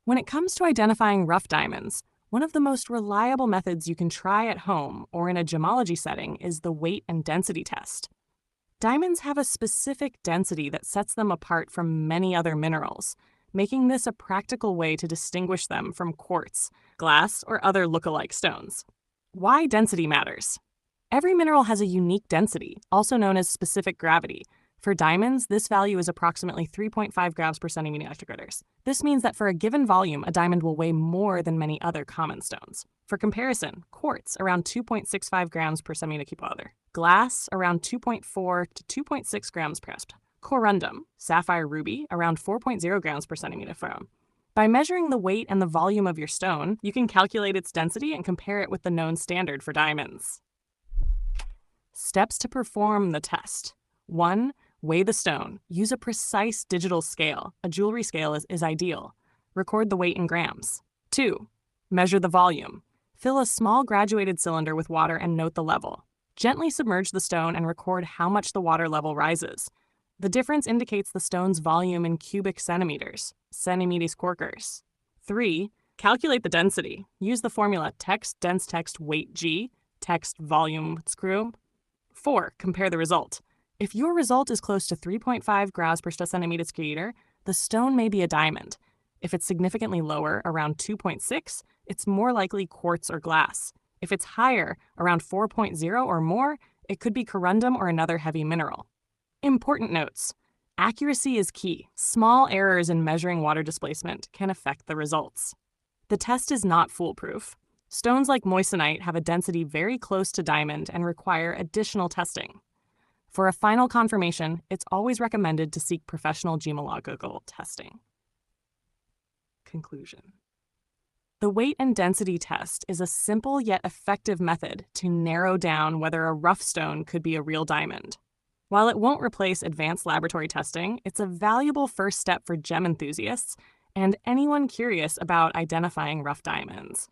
When it comes to identifying rough diamonds, one of the most reliable methods you can try at home or in a gemology setting is the weight and density test. Diamonds have a specific density that sets them apart from many other minerals, making this a practical way to distinguish them from quartz, glass, or other look-alike stones. Why density matters? Every mineral has a unique density, also known as specific gravity. For diamonds, this value is approximately 3.5 grams per centimeter electrodegrees. This means that for a given volume, a diamond will weigh more than many other common stones. For comparison, quartz around 2.65 grams per centimeter cubic, glass around 2.4 to 2.6 grams per centimeter, corundum, sapphire ruby around 4.0 grams per centimeter foam. By measuring the weight and the volume of your stone, you can calculate its density and compare it with the known standard for diamonds. Steps to perform the test. 1. Weigh the stone. Use a precise digital scale. A jewelry scale is ideal. Record the weight in grams. 2. Measure the volume. Fill a small graduated cylinder with water and note the level. Gently submerge the stone and record how much the water level rises. The difference indicates the stone's volume in cubic centimeters, centimeters quarkers. 3. Calculate the density. Use the formula text dense text weight G, text volume screw. 4. Compare the result. If your result is close to 3.5 grams per centimeter square, the stone may be a diamond. If it's significantly lower, around 2.6, it's more likely quartz or glass. If it's higher, around 4.0 or more, it could be corundum or another heavy mineral. Important notes. Accuracy is key. Small errors in measuring water displacement can affect the results. The test is not foolproof. Stones like moissanite have a density very close to diamond and require additional testing. For a final confirmation, it's always recommended to seek professional gemological testing. Conclusion. The weight and density test is a simple yet effective method to narrow down whether a rough stone could be a real diamond. While it won't replace advanced laboratory testing, it's a valuable first step for gem enthusiasts and anyone curious about identifying rough diamonds.